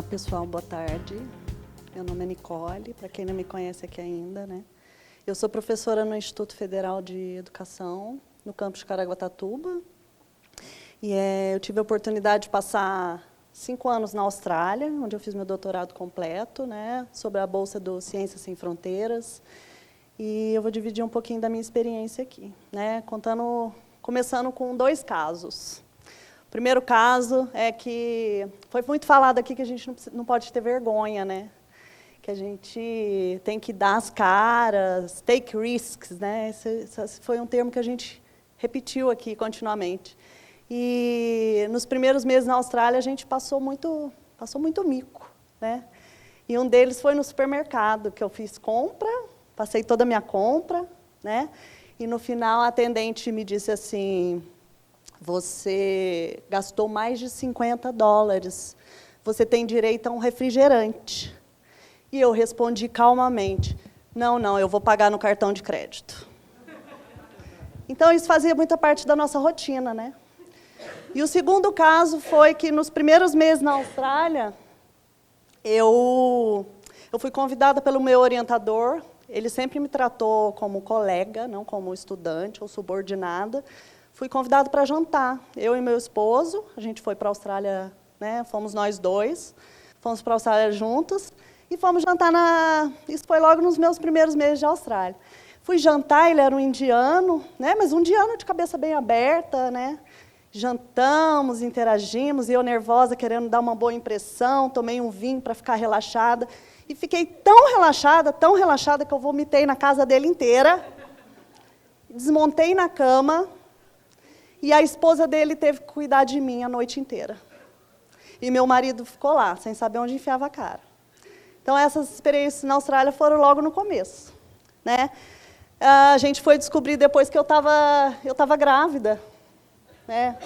pessoal, boa tarde. Meu nome é Nicole, para quem não me conhece aqui ainda, né? Eu sou professora no Instituto Federal de Educação, no campus de Caraguatatuba. E eu tive a oportunidade de passar 5 anos na Austrália, onde eu fiz meu doutorado completo, né, sobre a bolsa do Ciências Sem Fronteiras. E eu vou dividir um pouquinho da minha experiência aqui, né, começando com 2 casos. O primeiro caso é que foi muito falado aqui que a gente não pode ter vergonha, né? Que a gente tem que dar as caras, take risks, né? Esse foi um termo que a gente repetiu aqui continuamente. E nos primeiros meses na Austrália a gente passou muito mico, né? E um deles foi no supermercado, que eu fiz compra, passei toda a minha compra, né? E no final a atendente me disse assim: você gastou mais de $50, você tem direito a um refrigerante. E eu respondi calmamente: não, eu vou pagar no cartão de crédito. Então, isso fazia muita parte da nossa rotina, né? E o segundo caso foi que, nos primeiros meses na Austrália, eu fui convidada pelo meu orientador. Ele sempre me tratou como colega, não como estudante ou subordinada. Fui convidada para jantar. Eu e meu esposo, a gente foi para a Austrália, né, fomos nós dois, fomos para a Austrália juntos. E fomos jantar Isso foi logo nos meus primeiros meses de Austrália. Fui jantar, ele era um indiano, né? Mas um indiano de cabeça bem aberta, né? Jantamos, interagimos, e eu nervosa, querendo dar uma boa impressão, tomei um vinho para ficar relaxada. E fiquei tão relaxada, que eu vomitei na casa dele inteira. Desmontei na cama, e a esposa dele teve que cuidar de mim a noite inteira. E meu marido ficou lá, sem saber onde enfiava a cara. Então, essas experiências na Austrália foram logo no começo, né? A gente foi descobrir depois que eu estava grávida, né?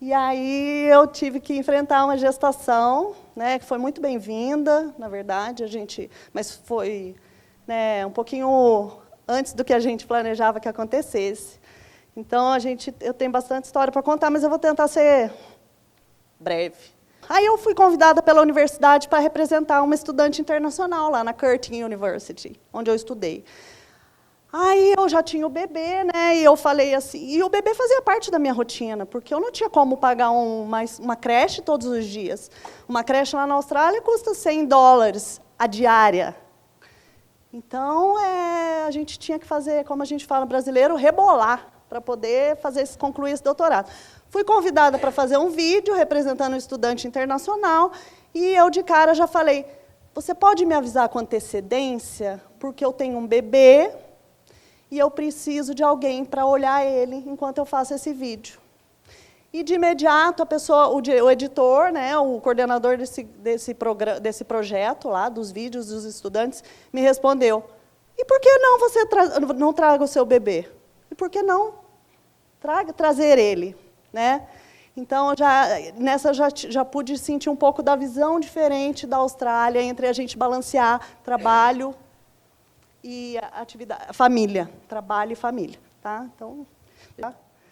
E aí eu tive que enfrentar uma gestação, né, que foi muito bem-vinda, na verdade, mas foi, né, um pouquinho antes do que a gente planejava que acontecesse. Então, eu tenho bastante história para contar, mas eu vou tentar ser breve. Aí eu fui convidada pela universidade para representar uma estudante internacional lá na Curtin University, onde eu estudei. Aí eu já tinha o bebê, né, e eu falei assim, e o bebê fazia parte da minha rotina, porque eu não tinha como pagar uma creche todos os dias. Uma creche lá na Austrália custa $100 a diária. Então, a gente tinha que fazer, como a gente fala brasileiro, rebolar, para poder concluir esse doutorado. Fui convidada para fazer um vídeo representando um estudante internacional, e eu de cara já falei: você pode me avisar com antecedência, porque eu tenho um bebê e eu preciso de alguém para olhar ele enquanto eu faço esse vídeo. E de imediato o editor, né, o coordenador desse projeto lá, dos vídeos dos estudantes, me respondeu: e por que não você não traga o seu bebê? E por que não trazer ele? Né? Então, nessa já pude sentir um pouco da visão diferente da Austrália, entre a gente balancear trabalho e família, trabalho e família. Tá? Então,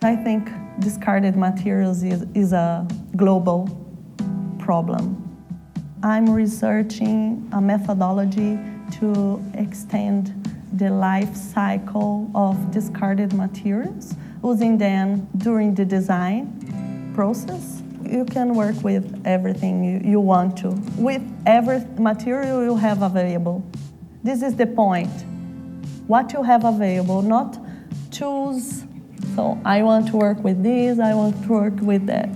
I think discarded materials is a global problem. I'm researching a methodology to extend the life cycle of discarded materials, using them during the design process. You can work with everything you want to, with every material you have available. This is the point. What you have available, not choose, so I want to work with this, I want to work with that.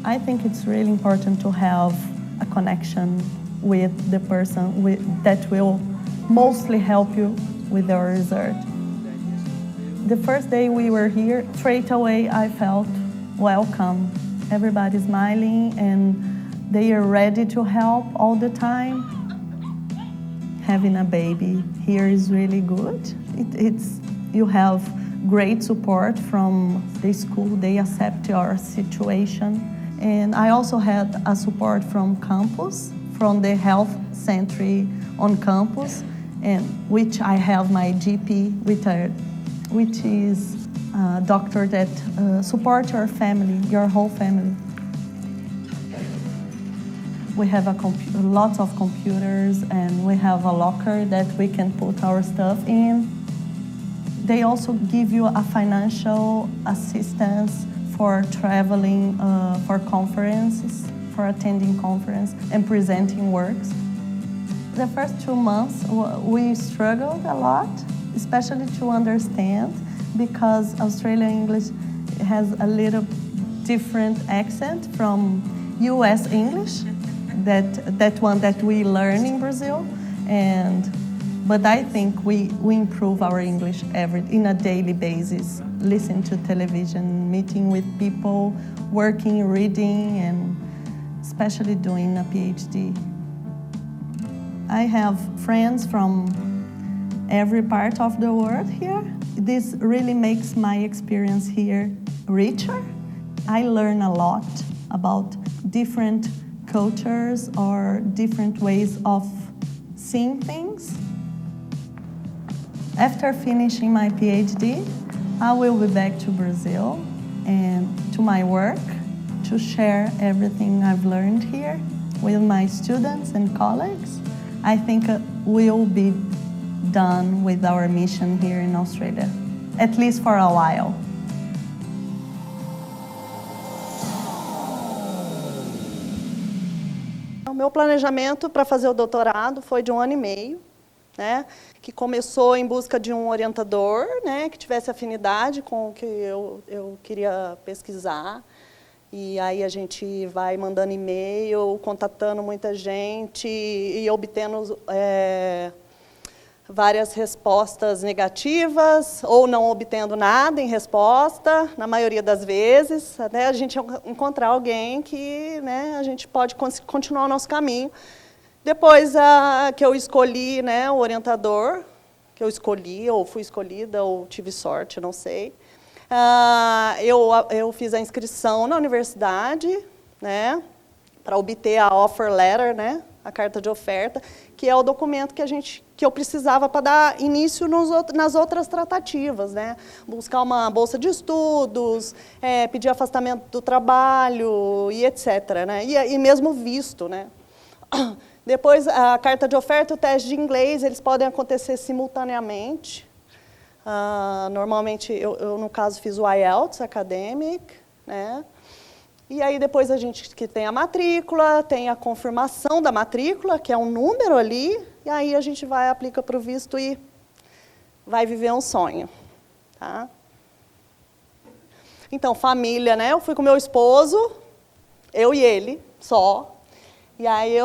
I think it's really important to have a connection with the person that will mostly help you with your research. The first day we were here, straight away I felt welcome. Everybody smiling and they are ready to help all the time. Having a baby here is really good. You have great support from the school. They accept your situation. And I also had a support from campus, from the health center on campus, and which I have my GP retired, which is a doctor that supports your family, your whole family. We have lots of computers, and we have a locker that we can put our stuff in. They also give you a financial assistance for traveling, for conferences, for attending conference and presenting works. The first 2 months, we struggled a lot, especially to understand, because Australian English has a little different accent from US English, that one that we learn in Brazil. But I think we improve our English in a daily basis, listen to television, meeting with people, working, reading, and especially doing a PhD. I have friends from every part of the world here. This really makes my experience here richer. I learn a lot about different cultures or different ways of seeing things. After finishing my PhD, I will be back to Brazil and to my work to share everything I've learned here with my students and colleagues. I think we'll be done with our mission here in Australia, at least for a while. O meu planejamento para fazer o doutorado foi de 1 ano e meio, né, que começou em busca de um orientador, né, que tivesse afinidade com o que eu queria pesquisar. E aí a gente vai mandando e-mail, contatando muita gente e obtendo várias respostas negativas, ou não obtendo nada em resposta, na maioria das vezes, até a gente encontrar alguém que, né, a gente pode continuar o nosso caminho. Depois que eu escolhi, né, o orientador, que eu escolhi, ou fui escolhida, ou tive sorte, não sei, eu fiz a inscrição na universidade, né, para obter a offer letter, né, a carta de oferta, que é o documento que eu precisava para dar início nas outras tratativas, né? Buscar uma bolsa de estudos, pedir afastamento do trabalho e etc., né? E mesmo visto, né? Depois, a carta de oferta e o teste de inglês, eles podem acontecer simultaneamente. Normalmente, eu, no caso, fiz o IELTS Academic, né? E aí depois a gente que tem a matrícula, tem a confirmação da matrícula, que é um número ali, e aí a gente vai, aplica para o visto e vai viver um sonho. Tá? Então, família, né? Eu fui com meu esposo, eu e ele, só. E aí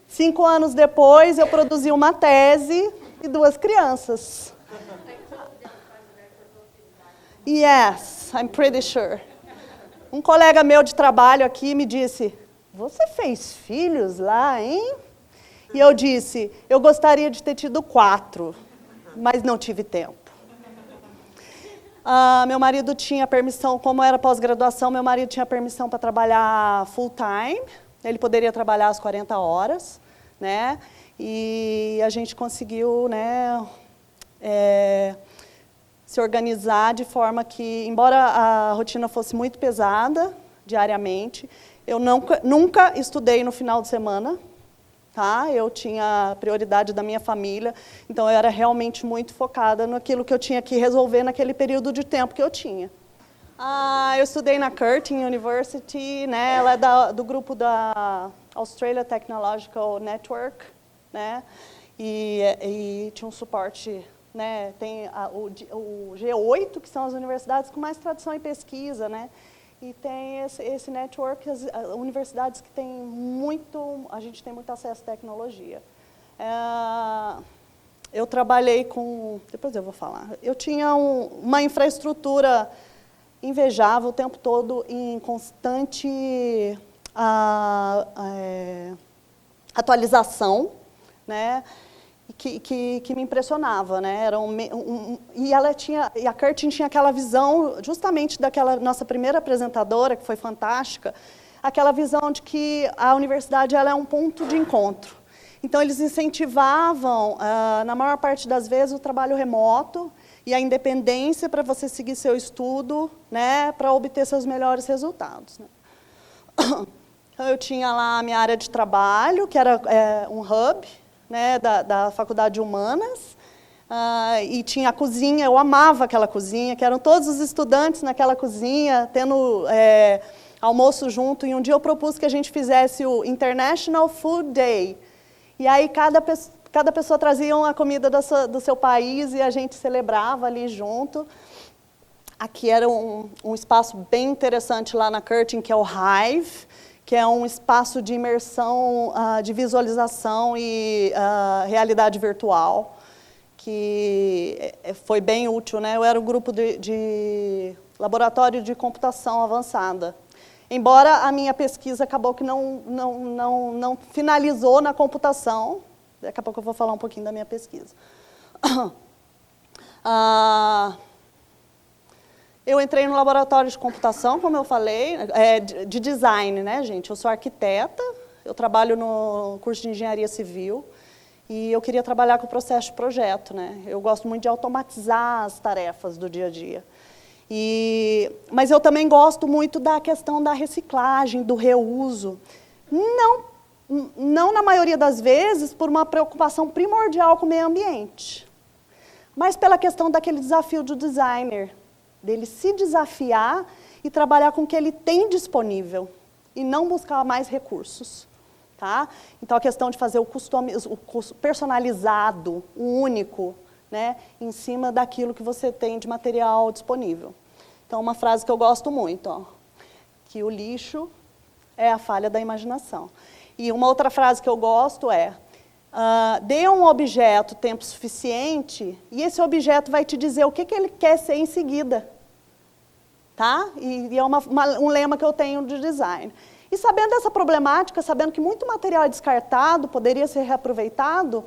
5 anos depois, eu produzi uma tese e 2 crianças. Yes, I'm pretty sure. Um colega meu de trabalho aqui me disse, você fez filhos lá, hein? E eu disse, eu gostaria de ter tido 4, mas não tive tempo. Meu marido tinha permissão, como era pós-graduação, meu marido tinha permissão para trabalhar full time, ele poderia trabalhar as 40 horas, né? E a gente conseguiu, né, se organizar de forma que, embora a rotina fosse muito pesada, diariamente, eu nunca estudei no final de semana, tá? Eu tinha a prioridade da minha família, então eu era realmente muito focada naquilo que eu tinha que resolver naquele período de tempo que eu tinha. Eu estudei na Curtin University, né? Ela é do grupo da Australia Technological Network, né? E tinha um suporte, né? Tem o G8, que são as universidades com mais tradição em pesquisa, né? E tem esse network, as universidades que tem a gente tem muito acesso à tecnologia. Eu trabalhei com, depois eu vou falar, eu tinha uma infraestrutura invejável o tempo todo em constante atualização, né? Que me impressionava, né? E a Curtin tinha aquela visão, justamente daquela nossa primeira apresentadora, que foi fantástica, aquela visão de que a universidade ela é um ponto de encontro. Então, eles incentivavam, na maior parte das vezes, o trabalho remoto e a independência para você seguir seu estudo, né, para obter seus melhores resultados, né? Então, eu tinha lá a minha área de trabalho, que era um hub, né, da Faculdade de Humanas, e tinha a cozinha, eu amava aquela cozinha, que eram todos os estudantes naquela cozinha, tendo almoço junto, e um dia eu propus que a gente fizesse o International Food Day, e aí cada pessoa trazia uma comida do seu país e a gente celebrava ali junto. Aqui era um espaço bem interessante lá na Curtin, que é o Hive, que é um espaço de imersão, de visualização e realidade virtual, que foi bem útil, né? Eu era o grupo de laboratório de computação avançada. Embora a minha pesquisa acabou que não finalizou na computação, daqui a pouco eu vou falar um pouquinho da minha pesquisa. Eu entrei no laboratório de computação, como eu falei, de design, né, gente? Eu sou arquiteta, eu trabalho no curso de engenharia civil e eu queria trabalhar com o processo de projeto, né? Eu gosto muito de automatizar as tarefas do dia a dia. Mas eu também gosto muito da questão da reciclagem, do reuso. Não na maioria das vezes por uma preocupação primordial com o meio ambiente, mas pela questão daquele desafio do designer, dele se desafiar e trabalhar com o que ele tem disponível e não buscar mais recursos. Tá? Então, a questão de fazer o personalizado, o único, né, em cima daquilo que você tem de material disponível. Então, uma frase que eu gosto muito, ó, que o lixo é a falha da imaginação. E uma outra frase que eu gosto é, dê um objeto tempo suficiente e esse objeto vai te dizer o que ele quer ser em seguida. Tá? E é um lema que eu tenho de design. E sabendo dessa problemática, sabendo que muito material é descartado, poderia ser reaproveitado,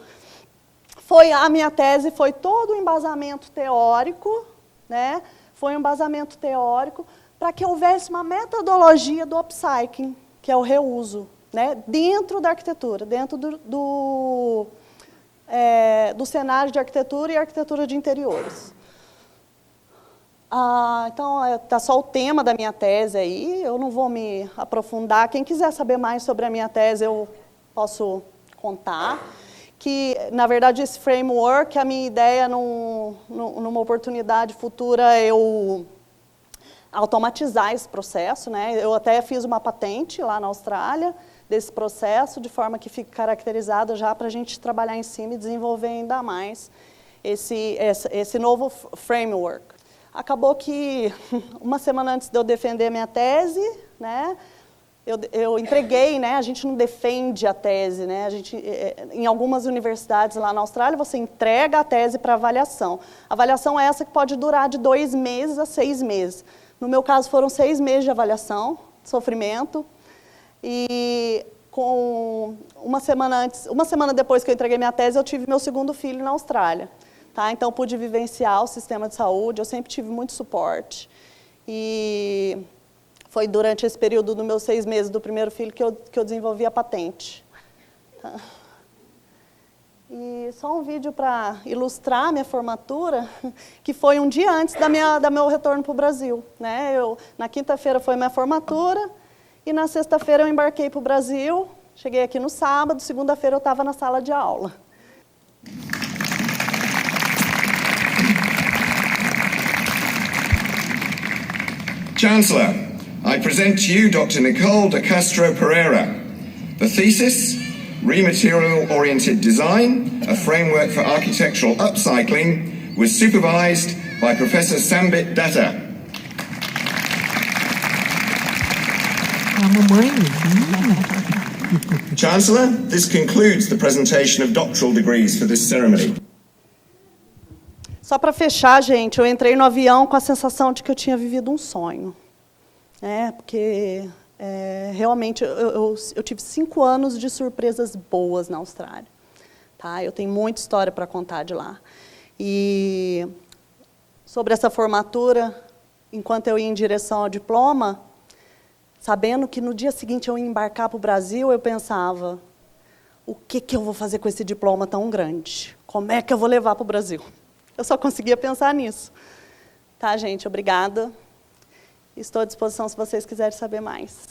a minha tese foi todo um embasamento teórico, né? Foi um embasamento teórico para que houvesse uma metodologia do upcycling, que é o reuso, né? Dentro da arquitetura, dentro do cenário de arquitetura e arquitetura de interiores. Então, está só o tema da minha tese aí, eu não vou me aprofundar. Quem quiser saber mais sobre a minha tese, eu posso contar. Que, na verdade, esse framework, a minha ideia, numa oportunidade futura, eu automatizar esse processo, né? Eu até fiz uma patente lá na Austrália desse processo, de forma que fique caracterizado já para a gente trabalhar em cima e desenvolver ainda mais esse novo framework. Acabou que, uma semana antes de eu defender a minha tese, né, eu entreguei, né, a gente não defende a tese, né, em algumas universidades lá na Austrália, você entrega a tese para avaliação. A avaliação é essa que pode durar de 2 meses a 6 meses. No meu caso, foram 6 meses de avaliação, sofrimento, e uma semana depois que eu entreguei minha tese, eu tive meu segundo filho na Austrália. Tá? Então, pude vivenciar o sistema de saúde, eu sempre tive muito suporte. E foi durante esse período dos meus 6 meses do primeiro filho que eu desenvolvi a patente. Tá? E só um vídeo para ilustrar a minha formatura, que foi um dia antes do meu retorno para o Brasil. Né? Na quinta-feira foi minha formatura, e na sexta-feira eu embarquei para o Brasil, cheguei aqui no sábado, segunda-feira eu estava na sala de aula. Chancellor, I present to you Dr. Nicole de Castro Pereira. The thesis, Rematerial-Oriented Design, a Framework for Architectural Upcycling, was supervised by Professor Sambit Datta. Chancellor, this concludes the presentation of doctoral degrees for this ceremony. Só para fechar, gente, eu entrei no avião com a sensação de que eu tinha vivido um sonho. Porque realmente eu tive 5 anos de surpresas boas na Austrália. Tá? Eu tenho muita história para contar de lá. E sobre essa formatura, enquanto eu ia em direção ao diploma, sabendo que no dia seguinte eu ia embarcar para o Brasil, eu pensava, o que eu vou fazer com esse diploma tão grande? Como é que eu vou levar para o Brasil? Eu só conseguia pensar nisso. Tá, gente? Obrigada. Estou à disposição se vocês quiserem saber mais.